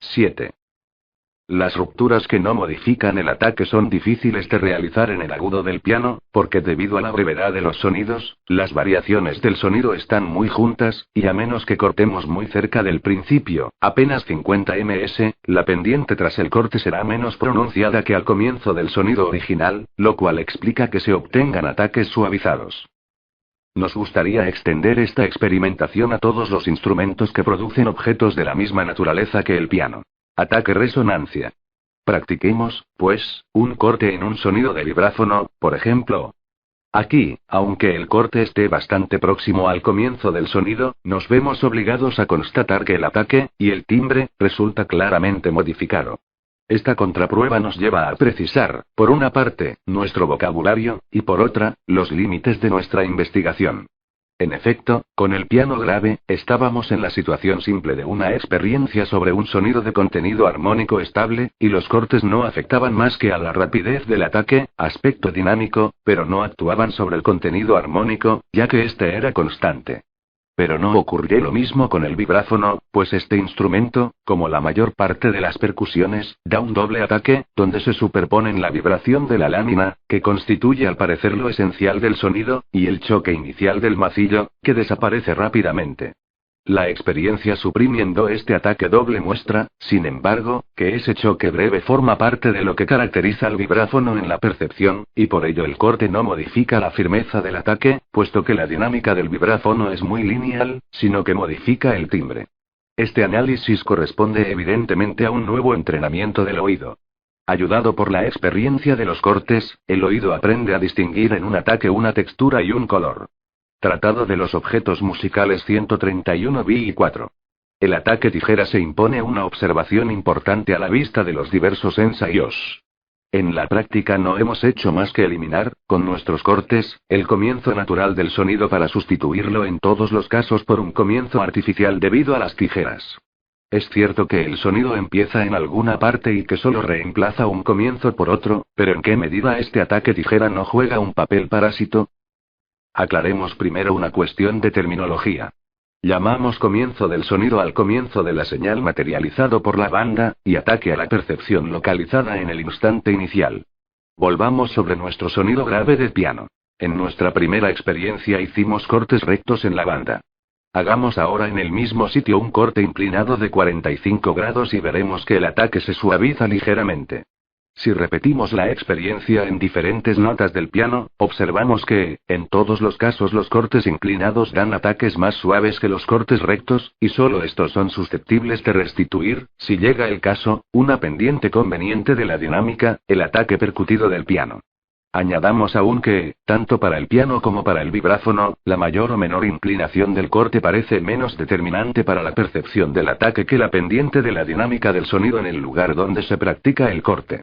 7. Las rupturas que no modifican el ataque son difíciles de realizar en el agudo del piano, porque debido a la brevedad de los sonidos, las variaciones del sonido están muy juntas, y a menos que cortemos muy cerca del principio, apenas 50 ms, la pendiente tras el corte será menos pronunciada que al comienzo del sonido original, lo cual explica que se obtengan ataques suavizados. Nos gustaría extender esta experimentación a todos los instrumentos que producen objetos de la misma naturaleza que el piano. Ataque-resonancia. Practiquemos, pues, un corte en un sonido de vibráfono, por ejemplo. Aquí, aunque el corte esté bastante próximo al comienzo del sonido, nos vemos obligados a constatar que el ataque, y el timbre, resulta claramente modificado. Esta contraprueba nos lleva a precisar, por una parte, nuestro vocabulario, y por otra, los límites de nuestra investigación. En efecto, con el piano grave, estábamos en la situación simple de una experiencia sobre un sonido de contenido armónico estable, y los cortes no afectaban más que a la rapidez del ataque, aspecto dinámico, pero no actuaban sobre el contenido armónico, ya que este era constante. Pero no ocurrió lo mismo con el vibráfono, pues este instrumento, como la mayor parte de las percusiones, da un doble ataque, donde se superponen la vibración de la lámina, que constituye al parecer lo esencial del sonido, y el choque inicial del macillo, que desaparece rápidamente. La experiencia suprimiendo este ataque doble muestra, sin embargo, que ese choque breve forma parte de lo que caracteriza al vibráfono en la percepción, y por ello el corte no modifica la firmeza del ataque, puesto que la dinámica del vibráfono es muy lineal, sino que modifica el timbre. Este análisis corresponde evidentemente a un nuevo entrenamiento del oído. Ayudado por la experiencia de los cortes, el oído aprende a distinguir en un ataque una textura y un color. Tratado de los objetos musicales 131 b 4. El ataque tijera se impone una observación importante a la vista de los diversos ensayos. En la práctica no hemos hecho más que eliminar, con nuestros cortes, el comienzo natural del sonido para sustituirlo en todos los casos por un comienzo artificial debido a las tijeras. Es cierto que el sonido empieza en alguna parte y que solo reemplaza un comienzo por otro, pero ¿en qué medida este ataque tijera no juega un papel parásito? Aclaremos primero una cuestión de terminología. Llamamos comienzo del sonido al comienzo de la señal materializado por la banda, y ataque a la percepción localizada en el instante inicial. Volvamos sobre nuestro sonido grave de piano. En nuestra primera experiencia hicimos cortes rectos en la banda. Hagamos ahora en el mismo sitio un corte inclinado de 45 grados y veremos que el ataque se suaviza ligeramente. Si repetimos la experiencia en diferentes notas del piano, observamos que, en todos los casos los cortes inclinados dan ataques más suaves que los cortes rectos, y solo estos son susceptibles de restituir, si llega el caso, una pendiente conveniente de la dinámica, el ataque percutido del piano. Añadamos aún que, tanto para el piano como para el vibráfono, la mayor o menor inclinación del corte parece menos determinante para la percepción del ataque que la pendiente de la dinámica del sonido en el lugar donde se practica el corte.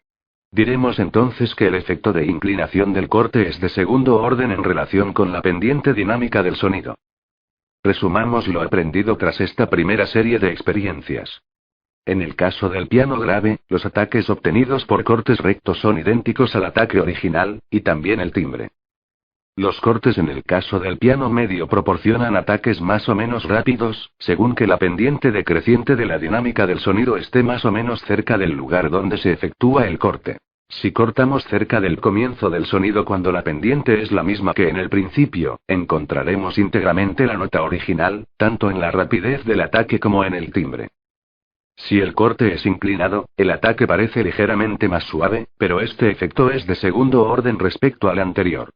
Diremos entonces que el efecto de inclinación del corte es de segundo orden en relación con la pendiente dinámica del sonido. Resumamos lo aprendido tras esta primera serie de experiencias. En el caso del piano grave, los ataques obtenidos por cortes rectos son idénticos al ataque original, y también el timbre. Los cortes en el caso del piano medio proporcionan ataques más o menos rápidos, según que la pendiente decreciente de la dinámica del sonido esté más o menos cerca del lugar donde se efectúa el corte. Si cortamos cerca del comienzo del sonido cuando la pendiente es la misma que en el principio, encontraremos íntegramente la nota original, tanto en la rapidez del ataque como en el timbre. Si el corte es inclinado, el ataque parece ligeramente más suave, pero este efecto es de segundo orden respecto al anterior.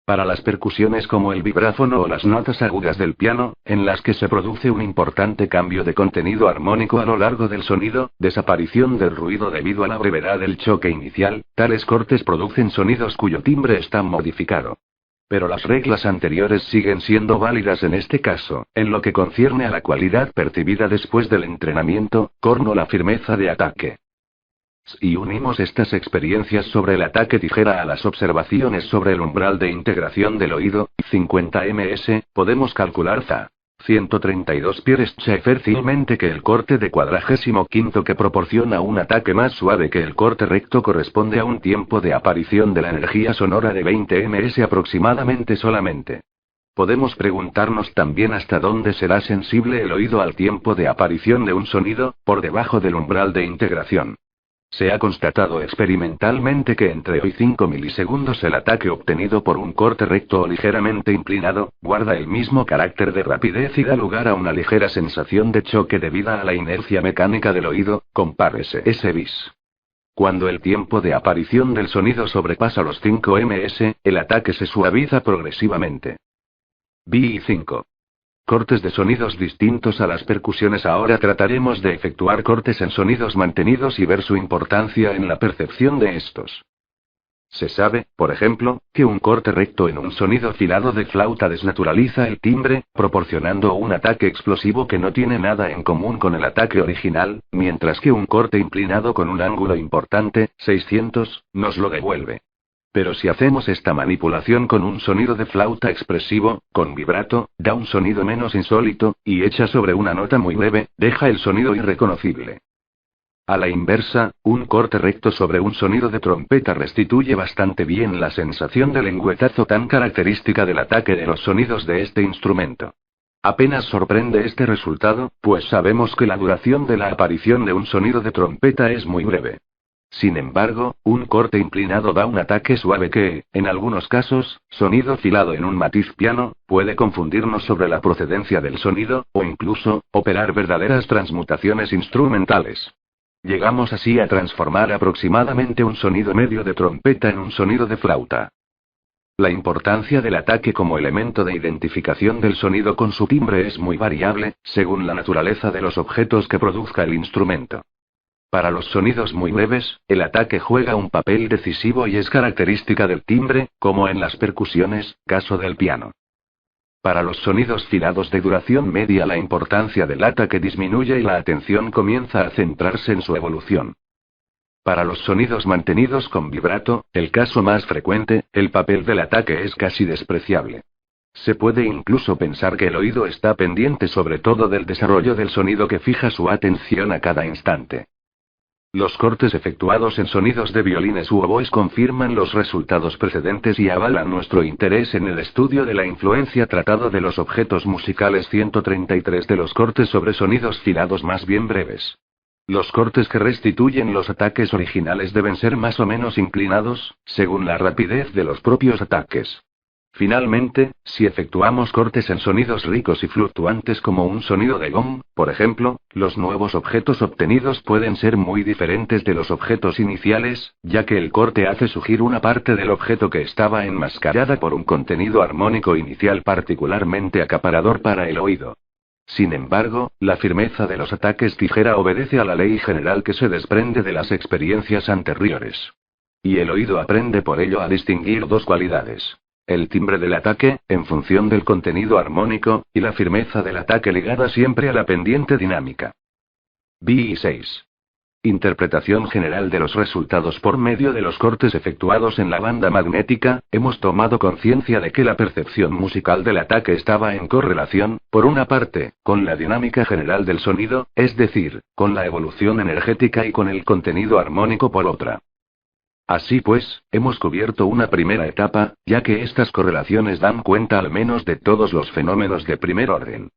Para las percusiones como el vibráfono o las notas agudas del piano, en las que se produce un importante cambio de contenido armónico a lo largo del sonido, desaparición del ruido debido a la brevedad del choque inicial, tales cortes producen sonidos cuyo timbre está modificado. Pero las reglas anteriores siguen siendo válidas en este caso, en lo que concierne a la cualidad percibida después del entrenamiento, corno la firmeza de ataque. Si unimos estas experiencias sobre el ataque tijera a las observaciones sobre el umbral de integración del oído, 50 ms, podemos calcular Za. 132 Piersche fácilmente que el corte de 45 que proporciona un ataque más suave que el corte recto corresponde a un tiempo de aparición de la energía sonora de 20 ms aproximadamente solamente. Podemos preguntarnos también hasta dónde será sensible el oído al tiempo de aparición de un sonido, por debajo del umbral de integración. Se ha constatado experimentalmente que entre 0 y 5 milisegundos el ataque obtenido por un corte recto o ligeramente inclinado, guarda el mismo carácter de rapidez y da lugar a una ligera sensación de choque debida a la inercia mecánica del oído, compárese S bis. Cuando el tiempo de aparición del sonido sobrepasa los 5 ms, el ataque se suaviza progresivamente. BI 5. Cortes de sonidos distintos a las percusiones. Ahora trataremos de efectuar cortes en sonidos mantenidos y ver su importancia en la percepción de estos. Se sabe, por ejemplo, que un corte recto en un sonido filado de flauta desnaturaliza el timbre, proporcionando un ataque explosivo que no tiene nada en común con el ataque original, mientras que un corte inclinado con un ángulo importante, 600, nos lo devuelve. Pero si hacemos esta manipulación con un sonido de flauta expresivo, con vibrato, da un sonido menos insólito, y hecha sobre una nota muy breve, deja el sonido irreconocible. A la inversa, un corte recto sobre un sonido de trompeta restituye bastante bien la sensación de lengüetazo tan característica del ataque de los sonidos de este instrumento. Apenas sorprende este resultado, pues sabemos que la duración de la aparición de un sonido de trompeta es muy breve. Sin embargo, un corte inclinado da un ataque suave que, en algunos casos, sonido filado en un matiz piano, puede confundirnos sobre la procedencia del sonido, o incluso, operar verdaderas transmutaciones instrumentales. Llegamos así a transformar aproximadamente un sonido medio de trompeta en un sonido de flauta. La importancia del ataque como elemento de identificación del sonido con su timbre es muy variable, según la naturaleza de los objetos que produzca el instrumento. Para los sonidos muy breves, el ataque juega un papel decisivo y es característica del timbre, como en las percusiones, caso del piano. Para los sonidos filados de duración media la importancia del ataque disminuye y la atención comienza a centrarse en su evolución. Para los sonidos mantenidos con vibrato, el caso más frecuente, el papel del ataque es casi despreciable. Se puede incluso pensar que el oído está pendiente sobre todo del desarrollo del sonido que fija su atención a cada instante. Los cortes efectuados en sonidos de violines u oboes confirman los resultados precedentes y avalan nuestro interés en el estudio de la influencia tratado de los objetos musicales 133 de los cortes sobre sonidos filados más bien breves. Los cortes que restituyen los ataques originales deben ser más o menos inclinados, según la rapidez de los propios ataques. Finalmente, si efectuamos cortes en sonidos ricos y fluctuantes como un sonido de gong, por ejemplo, los nuevos objetos obtenidos pueden ser muy diferentes de los objetos iniciales, ya que el corte hace surgir una parte del objeto que estaba enmascarada por un contenido armónico inicial particularmente acaparador para el oído. Sin embargo, la firmeza de los ataques tijera obedece a la ley general que se desprende de las experiencias anteriores. Y el oído aprende por ello a distinguir dos cualidades. El timbre del ataque, en función del contenido armónico, y la firmeza del ataque ligada siempre a la pendiente dinámica. BI 6. Interpretación general de los resultados por medio de los cortes efectuados en la banda magnética. Hemos tomado conciencia de que la percepción musical del ataque estaba en correlación, por una parte, con la dinámica general del sonido, es decir, con la evolución energética y con el contenido armónico por otra. Así pues, hemos cubierto una primera etapa, ya que estas correlaciones dan cuenta al menos de todos los fenómenos de primer orden.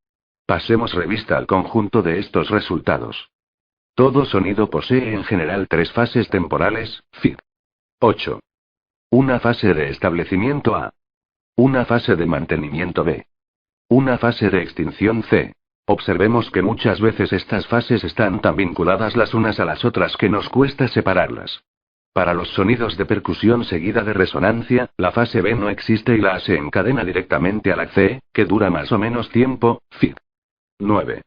Pasemos revista al conjunto de estos resultados. Todo sonido posee en general tres fases temporales, Fig. 8. Una fase de establecimiento A. Una fase de mantenimiento B. Una fase de extinción C. Observemos que muchas veces estas fases están tan vinculadas las unas a las otras que nos cuesta separarlas. Para los sonidos de percusión seguida de resonancia, la fase B no existe y la A se encadena directamente a la C, que dura más o menos tiempo, Fig. 9.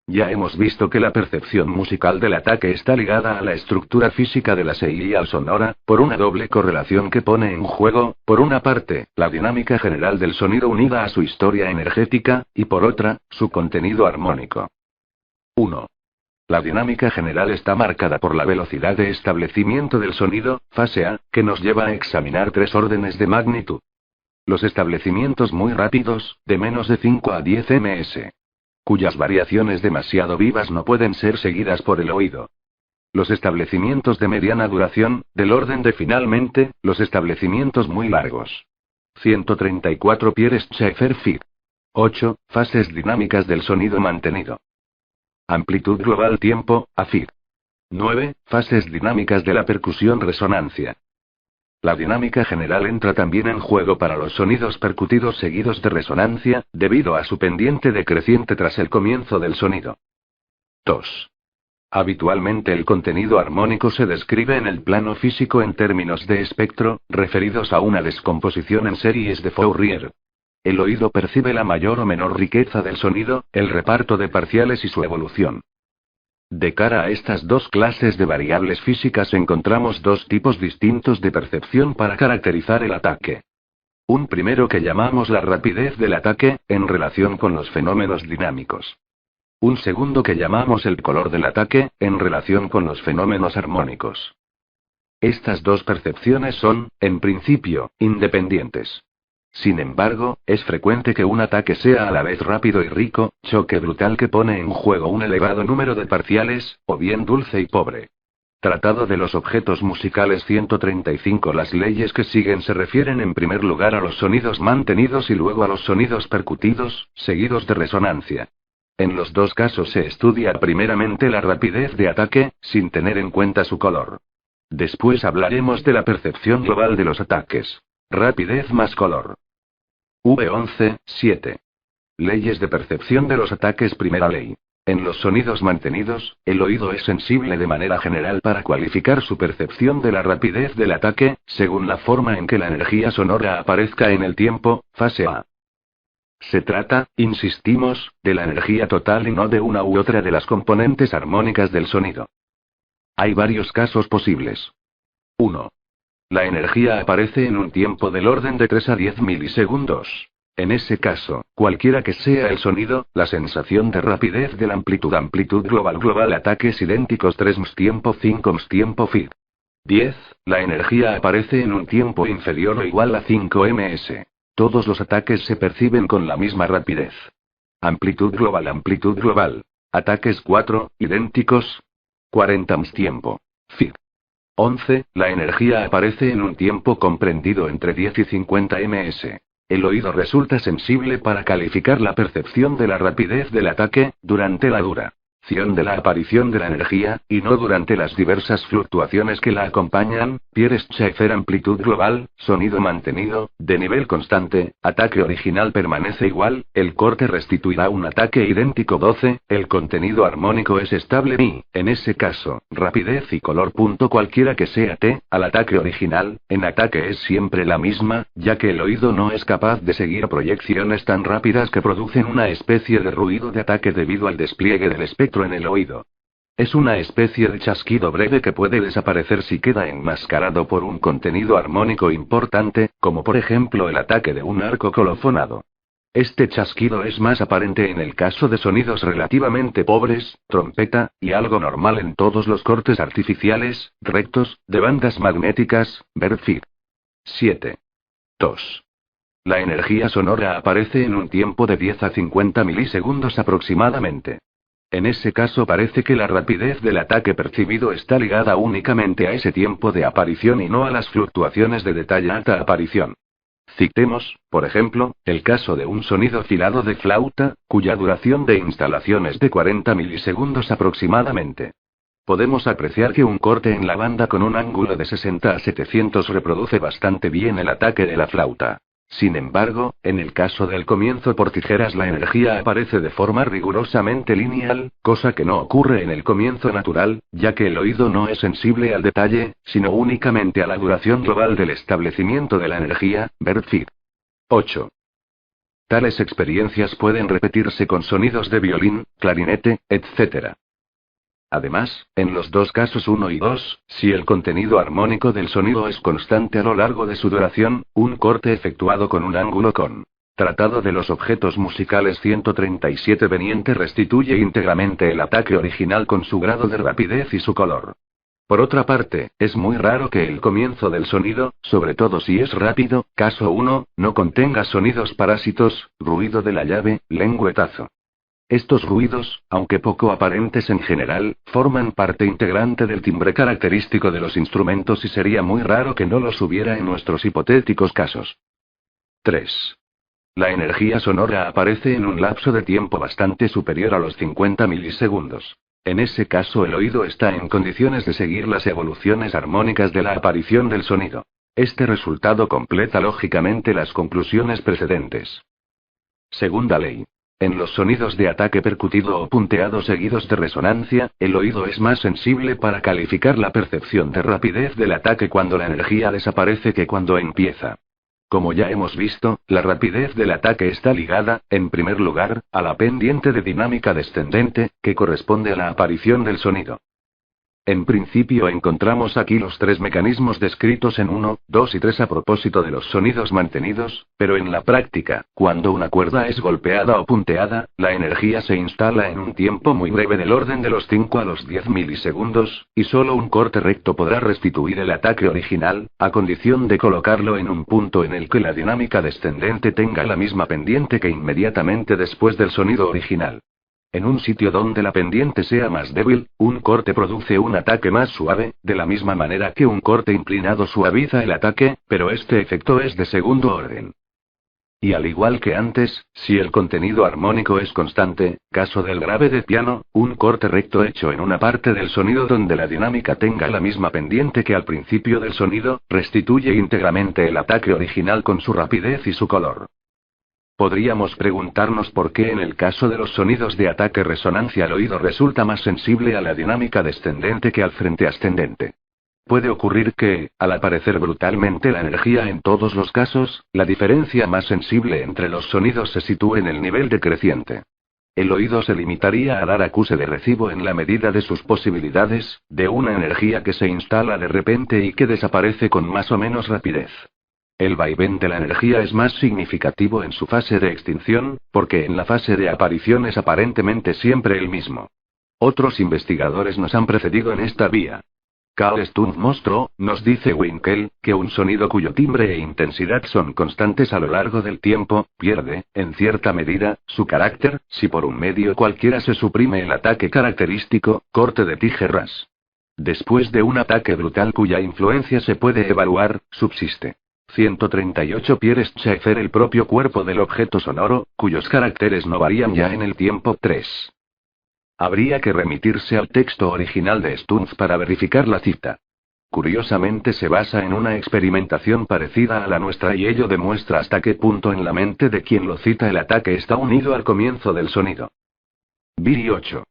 Ya hemos visto que la percepción musical del ataque está ligada a la estructura física de la señal sonora, por una doble correlación que pone en juego, por una parte, la dinámica general del sonido unida a su historia energética, y por otra, su contenido armónico. 1. La dinámica general está marcada por la velocidad de establecimiento del sonido, fase A, que nos lleva a examinar tres órdenes de magnitud. Los establecimientos muy rápidos, de menos de 5 a 10 ms. Cuyas variaciones demasiado vivas no pueden ser seguidas por el oído. Los establecimientos de mediana duración, del orden de finalmente, los establecimientos muy largos. 134 Pierce Schaeffer Fig. 8. Fases dinámicas del sonido mantenido. Amplitud global tiempo, AFIG. 9. Fases dinámicas de la percusión resonancia. La dinámica general entra también en juego para los sonidos percutidos seguidos de resonancia, debido a su pendiente decreciente tras el comienzo del sonido. 2. Habitualmente el contenido armónico se describe en el plano físico en términos de espectro, referidos a una descomposición en series de Fourier. El oído percibe la mayor o menor riqueza del sonido, el reparto de parciales y su evolución. De cara a estas dos clases de variables físicas encontramos dos tipos distintos de percepción para caracterizar el ataque. Un primero que llamamos la rapidez del ataque, en relación con los fenómenos dinámicos. Un segundo que llamamos el color del ataque, en relación con los fenómenos armónicos. Estas dos percepciones son, en principio, independientes. Sin embargo, es frecuente que un ataque sea a la vez rápido y rico, choque brutal que pone en juego un elevado número de parciales, o bien dulce y pobre. Tratado de los objetos musicales 135. Las leyes que siguen se refieren en primer lugar a los sonidos mantenidos y luego a los sonidos percutidos, seguidos de resonancia. En los dos casos se estudia primeramente la rapidez de ataque, sin tener en cuenta su color. Después hablaremos de la percepción global de los ataques. Rapidez más color. V11, 7. Leyes de percepción de los ataques. Primera ley. En los sonidos mantenidos, el oído es sensible de manera general para cualificar su percepción de la rapidez del ataque, según la forma en que la energía sonora aparezca en el tiempo, fase A. Se trata, insistimos, de la energía total y no de una u otra de las componentes armónicas del sonido. Hay varios casos posibles. 1. La energía aparece en un tiempo del orden de 3 a 10 milisegundos. En ese caso, cualquiera que sea el sonido, la sensación de rapidez de la amplitud global ataques idénticos 3 ms tiempo 5 ms tiempo Fig. 10. La energía aparece en un tiempo inferior o igual a 5 ms. Todos los ataques se perciben con la misma rapidez. Amplitud global. Ataques 4, idénticos. 40 ms tiempo. Fig. 11. La energía aparece en un tiempo comprendido entre 10 y 50 ms. El oído resulta sensible para calificar la percepción de la rapidez del ataque, durante la duración de la aparición de la energía, y no durante las diversas fluctuaciones que la acompañan. Pierce Schaeffer. Amplitud global, sonido mantenido, de nivel constante, ataque original permanece igual, el corte restituirá un ataque idéntico 12, el contenido armónico es estable y, en ese caso, rapidez y color. Cualquiera que sea T, al ataque original, en ataque es siempre la misma, ya que el oído no es capaz de seguir proyecciones tan rápidas que producen una especie de ruido de ataque debido al despliegue del espectro en el oído. Es una especie de chasquido breve que puede desaparecer si queda enmascarado por un contenido armónico importante, como por ejemplo el ataque de un arco colofonado. Este chasquido es más aparente en el caso de sonidos relativamente pobres, trompeta, y algo normal en todos los cortes artificiales, rectos, de bandas magnéticas, ver Fig. 7. 2. La energía sonora aparece en un tiempo de 10 a 50 milisegundos aproximadamente. En ese caso parece que la rapidez del ataque percibido está ligada únicamente a ese tiempo de aparición y no a las fluctuaciones de detalle alta aparición. Citemos, por ejemplo, el caso de un sonido filado de flauta, cuya duración de instalación es de 40 milisegundos aproximadamente. Podemos apreciar que un corte en la banda con un ángulo de 60 a 700 reproduce bastante bien el ataque de la flauta. Sin embargo, en el caso del comienzo por tijeras la energía aparece de forma rigurosamente lineal, cosa que no ocurre en el comienzo natural, ya que el oído no es sensible al detalle, sino únicamente a la duración global del establecimiento de la energía, ver Fig. 8. Tales experiencias pueden repetirse con sonidos de violín, clarinete, etc. Además, en los dos casos 1 y 2, si el contenido armónico del sonido es constante a lo largo de su duración, un corte efectuado con un ángulo con Tratado de los objetos musicales 137 veniente restituye íntegramente el ataque original con su grado de rapidez y su color. Por otra parte, es muy raro que el comienzo del sonido, sobre todo si es rápido, caso 1, no contenga sonidos parásitos, ruido de la llave, lengüetazo. Estos ruidos, aunque poco aparentes en general, forman parte integrante del timbre característico de los instrumentos y sería muy raro que no los hubiera en nuestros hipotéticos casos. 3. La energía sonora aparece en un lapso de tiempo bastante superior a los 50 milisegundos. En ese caso el oído está en condiciones de seguir las evoluciones armónicas de la aparición del sonido. Este resultado completa lógicamente las conclusiones precedentes. Segunda ley. En los sonidos de ataque percutido o punteado seguidos de resonancia, el oído es más sensible para calificar la percepción de rapidez del ataque cuando la energía desaparece que cuando empieza. Como ya hemos visto, la rapidez del ataque está ligada, en primer lugar, a la pendiente de dinámica descendente, que corresponde a la aparición del sonido. En principio encontramos aquí los tres mecanismos descritos en 1, 2 y 3 a propósito de los sonidos mantenidos, pero en la práctica, cuando una cuerda es golpeada o punteada, la energía se instala en un tiempo muy breve del orden de los 5 a los 10 milisegundos, y solo un corte recto podrá restituir el ataque original, a condición de colocarlo en un punto en el que la dinámica descendente tenga la misma pendiente que inmediatamente después del sonido original. En un sitio donde la pendiente sea más débil, un corte produce un ataque más suave, de la misma manera que un corte inclinado suaviza el ataque, pero este efecto es de segundo orden. Y al igual que antes, si el contenido armónico es constante, caso del grave de piano, un corte recto hecho en una parte del sonido donde la dinámica tenga la misma pendiente que al principio del sonido, restituye íntegramente el ataque original con su rapidez y su color. Podríamos preguntarnos por qué en el caso de los sonidos de ataque-resonancia el oído resulta más sensible a la dinámica descendente que al frente ascendente. Puede ocurrir que, al aparecer brutalmente la energía en todos los casos, la diferencia más sensible entre los sonidos se sitúe en el nivel decreciente. El oído se limitaría a dar acuse de recibo en la medida de sus posibilidades, de una energía que se instala de repente y que desaparece con más o menos rapidez. El vaivén de la energía es más significativo en su fase de extinción, porque en la fase de aparición es aparentemente siempre el mismo. Otros investigadores nos han precedido en esta vía. Carl Stumpf mostró, nos dice Winkel, que un sonido cuyo timbre e intensidad son constantes a lo largo del tiempo, pierde, en cierta medida, su carácter, si por un medio cualquiera se suprime el ataque característico, corte de tijeras. Después de un ataque brutal cuya influencia se puede evaluar, subsiste. 138 Pierre Schaeffer el propio cuerpo del objeto sonoro, cuyos caracteres no varían ya en el tiempo. 3. Habría que remitirse al texto original de Stumpf para verificar la cita. Curiosamente se basa en una experimentación parecida a la nuestra y ello demuestra hasta qué punto en la mente de quien lo cita el ataque está unido al comienzo del sonido. Biri 8.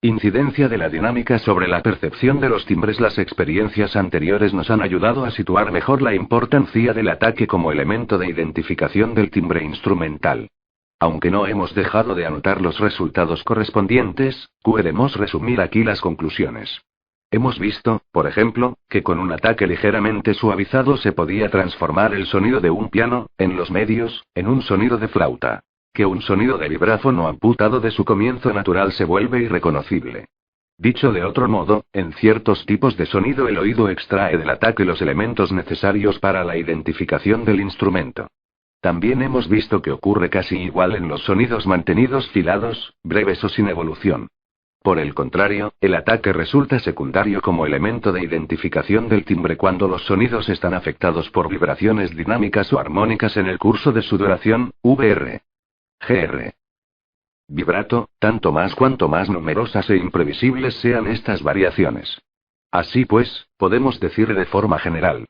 Incidencia de la dinámica sobre la percepción de los timbres. Las experiencias anteriores nos han ayudado a situar mejor la importancia del ataque como elemento de identificación del timbre instrumental. Aunque no hemos dejado de anotar los resultados correspondientes, podemos resumir aquí las conclusiones. Hemos visto, por ejemplo, que con un ataque ligeramente suavizado se podía transformar el sonido de un piano, en los medios, en un sonido de flauta. Que un sonido de vibráfono amputado de su comienzo natural se vuelve irreconocible. Dicho de otro modo, en ciertos tipos de sonido el oído extrae del ataque los elementos necesarios para la identificación del instrumento. También hemos visto que ocurre casi igual en los sonidos mantenidos filados, breves o sin evolución. Por el contrario, el ataque resulta secundario como elemento de identificación del timbre cuando los sonidos están afectados por vibraciones dinámicas o armónicas en el curso de su duración, VR. Gr. Vibrato, tanto más cuanto más numerosas e imprevisibles sean estas variaciones. Así pues, podemos decir de forma general.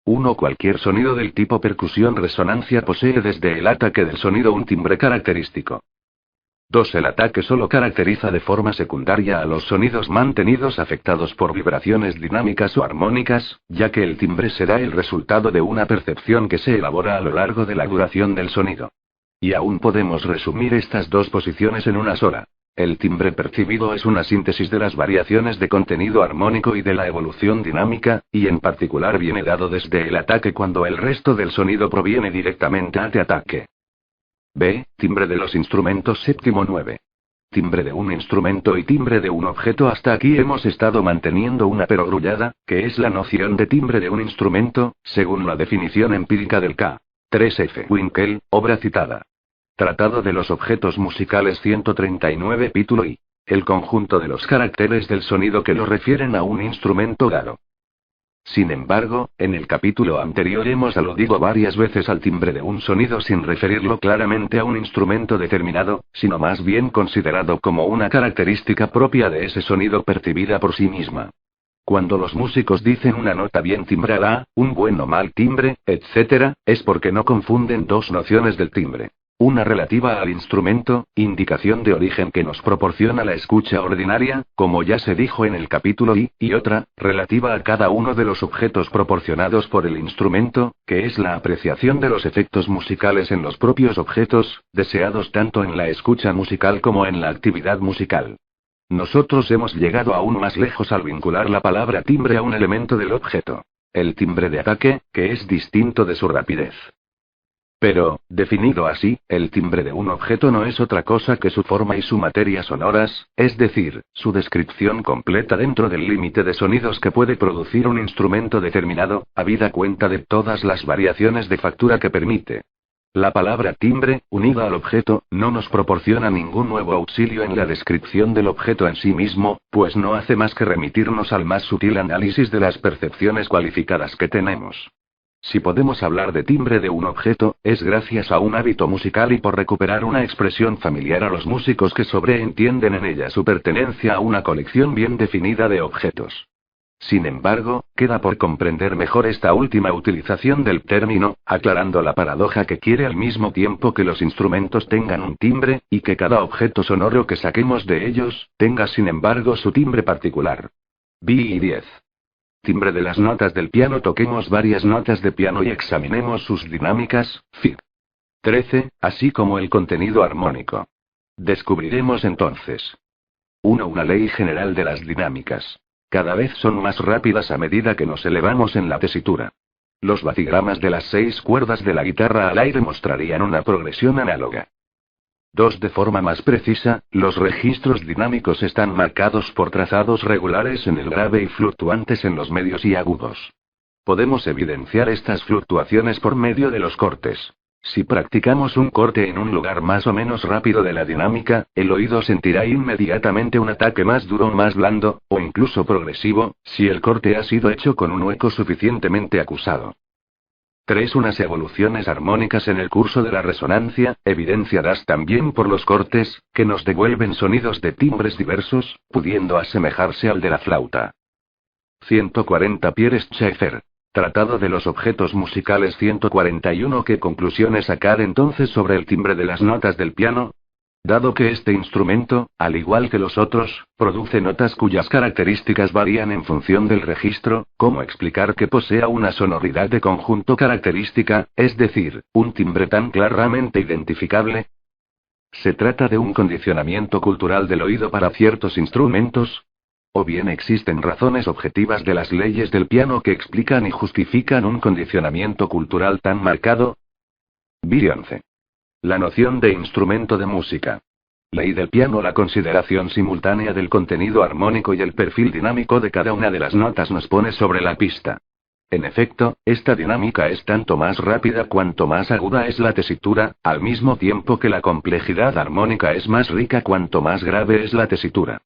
1. Cualquier sonido del tipo percusión-resonancia posee desde el ataque del sonido un timbre característico. 2. El ataque solo caracteriza de forma secundaria a los sonidos mantenidos afectados por vibraciones dinámicas o armónicas, ya que el timbre será el resultado de una percepción que se elabora a lo largo de la duración del sonido. Y aún podemos resumir estas dos posiciones en una sola. El timbre percibido es una síntesis de las variaciones de contenido armónico y de la evolución dinámica, y en particular viene dado desde el ataque cuando el resto del sonido proviene directamente de ataque. B. Timbre de los instrumentos. Séptimo 9. Timbre de un instrumento y timbre de un objeto. Hasta aquí hemos estado manteniendo una perogrullada, que es la noción de timbre de un instrumento, según la definición empírica del K. 3F. Winkel, obra citada. Tratado de los objetos musicales 139 Título I. El conjunto de los caracteres del sonido que lo refieren a un instrumento dado. Sin embargo, en el capítulo anterior hemos aludido varias veces al timbre de un sonido sin referirlo claramente a un instrumento determinado, sino más bien considerado como una característica propia de ese sonido percibida por sí misma. Cuando los músicos dicen una nota bien timbrada, un buen o mal timbre, etc., es porque no confunden dos nociones del timbre. Una relativa al instrumento, indicación de origen que nos proporciona la escucha ordinaria, como ya se dijo en el capítulo y otra, relativa a cada uno de los objetos proporcionados por el instrumento, que es la apreciación de los efectos musicales en los propios objetos, deseados tanto en la escucha musical como en la actividad musical. Nosotros hemos llegado aún más lejos al vincular la palabra timbre a un elemento del objeto. El timbre de ataque, que es distinto de su rapidez. Pero, definido así, el timbre de un objeto no es otra cosa que su forma y su materia sonoras, es decir, su descripción completa dentro del límite de sonidos que puede producir un instrumento determinado, habida cuenta de todas las variaciones de factura que permite. La palabra timbre, unida al objeto, no nos proporciona ningún nuevo auxilio en la descripción del objeto en sí mismo, pues no hace más que remitirnos al más sutil análisis de las percepciones cualificadas que tenemos. Si podemos hablar de timbre de un objeto, es gracias a un hábito musical y por recuperar una expresión familiar a los músicos que sobreentienden en ella su pertenencia a una colección bien definida de objetos. Sin embargo, queda por comprender mejor esta última utilización del término, aclarando la paradoja que quiere al mismo tiempo que los instrumentos tengan un timbre, y que cada objeto sonoro que saquemos de ellos, tenga sin embargo su timbre particular. BI 10. Timbre de las notas del piano. Toquemos varias notas de piano y examinemos sus dinámicas, Fig. 13, así como el contenido armónico. Descubriremos entonces 1. Una ley general de las dinámicas. Cada vez son más rápidas a medida que nos elevamos en la tesitura. Los batigramas de las 6 cuerdas de la guitarra al aire mostrarían una progresión análoga. 2. De forma más precisa, los registros dinámicos están marcados por trazados regulares en el grave y fluctuantes en los medios y agudos. Podemos evidenciar estas fluctuaciones por medio de los cortes. Si practicamos un corte en un lugar más o menos rápido de la dinámica, el oído sentirá inmediatamente un ataque más duro o más blando, o incluso progresivo, si el corte ha sido hecho con un hueco suficientemente acusado. 3. Unas evoluciones armónicas en el curso de la resonancia, evidenciadas también por los cortes, que nos devuelven sonidos de timbres diversos, pudiendo asemejarse al de la flauta. 140. Pierre Schaeffer. Tratado de los objetos musicales 141. ¿Qué conclusiones sacar entonces sobre el timbre de las notas del piano? Dado que este instrumento, al igual que los otros, produce notas cuyas características varían en función del registro, ¿cómo explicar que posea una sonoridad de conjunto característica, es decir, un timbre tan claramente identificable? ¿Se trata de un condicionamiento cultural del oído para ciertos instrumentos? ¿O bien existen razones objetivas de las leyes del piano que explican y justifican un condicionamiento cultural tan marcado? BI 11. La noción de instrumento de música. Ley del piano. La consideración simultánea del contenido armónico y el perfil dinámico de cada una de las notas nos pone sobre la pista. En efecto, esta dinámica es tanto más rápida cuanto más aguda es la tesitura, al mismo tiempo que la complejidad armónica es más rica cuanto más grave es la tesitura.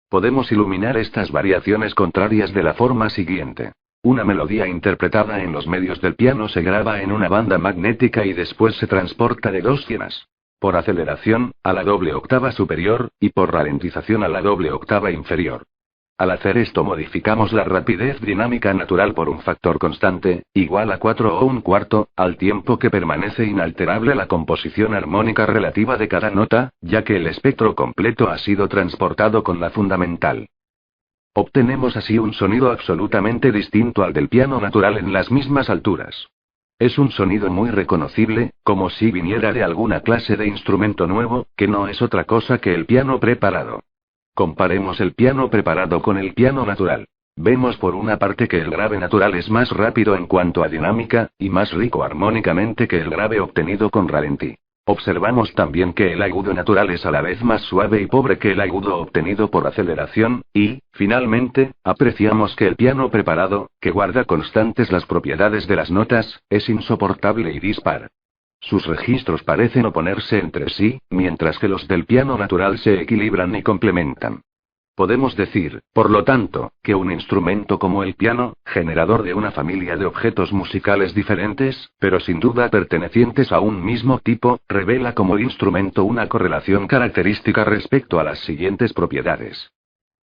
Podemos iluminar estas variaciones contrarias de la forma siguiente. Una melodía interpretada en los medios del piano se graba en una banda magnética y después se transporta de dos ciemas. Por aceleración, a la doble octava superior, y por ralentización a la doble octava inferior. Al hacer esto modificamos la rapidez dinámica natural por un factor constante, igual a 4 o un cuarto, al tiempo que permanece inalterable la composición armónica relativa de cada nota, ya que el espectro completo ha sido transportado con la fundamental. Obtenemos así un sonido absolutamente distinto al del piano natural en las mismas alturas. Es un sonido muy reconocible, como si viniera de alguna clase de instrumento nuevo, que no es otra cosa que el piano preparado. Comparemos el piano preparado con el piano natural. Vemos por una parte que el grave natural es más rápido en cuanto a dinámica, y más rico armónicamente que el grave obtenido con ralentí. Observamos también que el agudo natural es a la vez más suave y pobre que el agudo obtenido por aceleración, y, finalmente, apreciamos que el piano preparado, que guarda constantes las propiedades de las notas, es insoportable y dispar. Sus registros parecen oponerse entre sí, mientras que los del piano natural se equilibran y complementan. Podemos decir, por lo tanto, que un instrumento como el piano, generador de una familia de objetos musicales diferentes, pero sin duda pertenecientes a un mismo tipo, revela como instrumento una correlación característica respecto a las siguientes propiedades.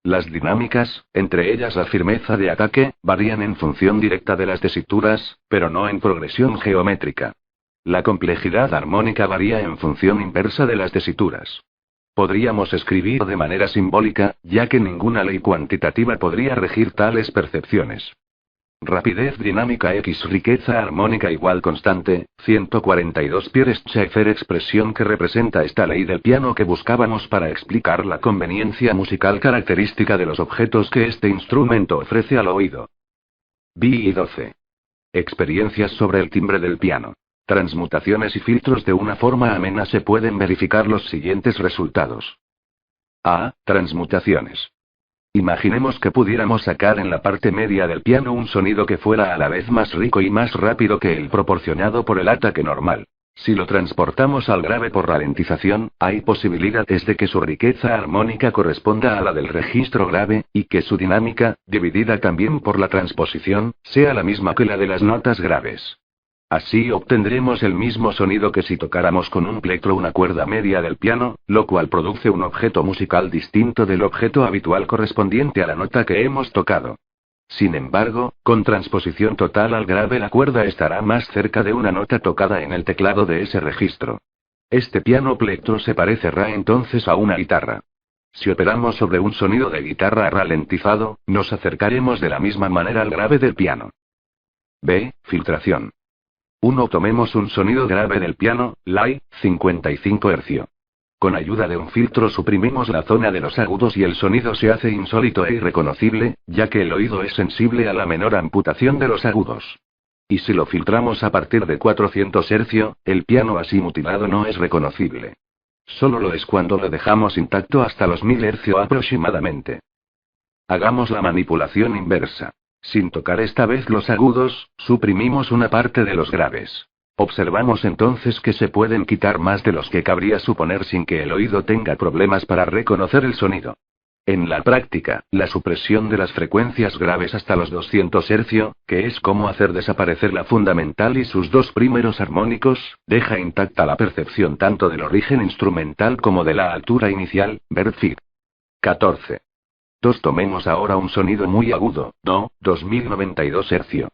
Las dinámicas, entre ellas la firmeza de ataque, varían en función directa de las tesituras, pero no en progresión geométrica. La complejidad armónica varía en función inversa de las tesituras. Podríamos escribir de manera simbólica, ya que ninguna ley cuantitativa podría regir tales percepciones. Rapidez dinámica x riqueza armónica igual constante, 142 Pierre-Schaeffer expresión que representa esta ley del piano que buscábamos para explicar la conveniencia musical característica de los objetos que este instrumento ofrece al oído. BI 12. Experiencias sobre el timbre del piano. Transmutaciones y filtros de una forma amena se pueden verificar los siguientes resultados. A. Transmutaciones. Imaginemos que pudiéramos sacar en la parte media del piano un sonido que fuera a la vez más rico y más rápido que el proporcionado por el ataque normal. Si lo transportamos al grave por ralentización, hay posibilidades de que su riqueza armónica corresponda a la del registro grave, y que su dinámica, dividida también por la transposición, sea la misma que la de las notas graves. Así obtendremos el mismo sonido que si tocáramos con un plectro una cuerda media del piano, lo cual produce un objeto musical distinto del objeto habitual correspondiente a la nota que hemos tocado. Sin embargo, con transposición total al grave la cuerda estará más cerca de una nota tocada en el teclado de ese registro. Este piano plectro se parecerá entonces a una guitarra. Si operamos sobre un sonido de guitarra ralentizado, nos acercaremos de la misma manera al grave del piano. B. Filtración. 1. Tomemos un sonido grave del piano, Lai, 55 Hz. Con ayuda de un filtro suprimimos la zona de los agudos y el sonido se hace insólito e irreconocible, ya que el oído es sensible a la menor amputación de los agudos. Y si lo filtramos a partir de 400 Hz, el piano así mutilado no es reconocible. Solo lo es cuando lo dejamos intacto hasta los 1000 Hz aproximadamente. Hagamos la manipulación inversa. Sin tocar esta vez los agudos, suprimimos una parte de los graves. Observamos entonces que se pueden quitar más de los que cabría suponer sin que el oído tenga problemas para reconocer el sonido. En la práctica, la supresión de las frecuencias graves hasta los 200 Hz, que es como hacer desaparecer la fundamental y sus dos primeros armónicos, deja intacta la percepción tanto del origen instrumental como de la altura inicial, ver Fig. 14. Tomemos ahora un sonido muy agudo, Do, 2092 Hz.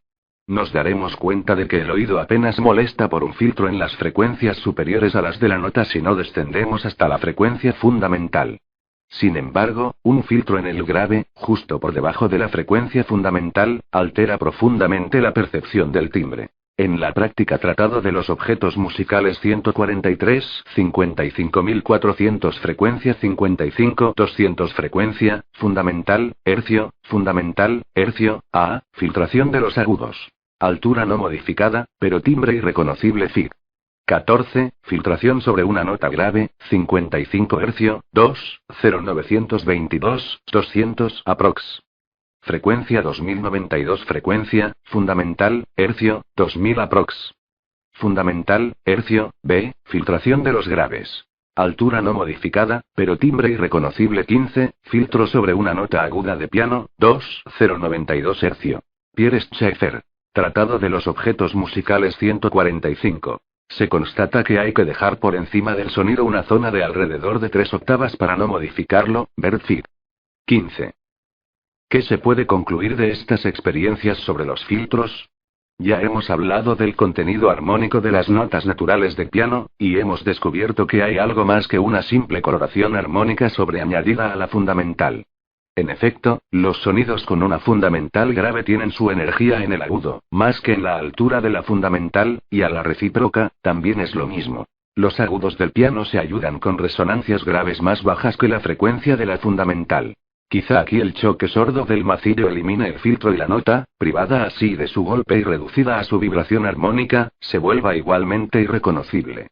Nos daremos cuenta de que el oído apenas molesta por un filtro en las frecuencias superiores a las de la nota si no descendemos hasta la frecuencia fundamental. Sin embargo, un filtro en el grave, justo por debajo de la frecuencia fundamental, altera profundamente la percepción del timbre. En la práctica Tratado de los objetos musicales 143, 55400 frecuencia 55 200 frecuencia, fundamental, hercio, A, filtración de los agudos. Altura no modificada, pero timbre irreconocible Fig. 14, filtración sobre una nota grave, 55 hercio, 2, 0922, 200 aprox. Frecuencia 2092 frecuencia, fundamental, hercio, 2000 aprox. Fundamental, hercio, B, filtración de los graves. Altura no modificada, pero timbre irreconocible 15, filtro sobre una nota aguda de piano, 2, 092 hercio. Pierre-Schaeffer. Tratado de los objetos musicales 145. Se constata que hay que dejar por encima del sonido una zona de alrededor de 3 octavas para no modificarlo, ver Fig. 15. ¿Qué se puede concluir de estas experiencias sobre los filtros? Ya hemos hablado del contenido armónico de las notas naturales de piano, y hemos descubierto que hay algo más que una simple coloración armónica sobreañadida a la fundamental. En efecto, los sonidos con una fundamental grave tienen su energía en el agudo, más que en la altura de la fundamental, y a la recíproca, también es lo mismo. Los agudos del piano se ayudan con resonancias graves más bajas que la frecuencia de la fundamental. Quizá aquí el choque sordo del macillo elimine el filtro y la nota, privada así de su golpe y reducida a su vibración armónica, se vuelva igualmente irreconocible.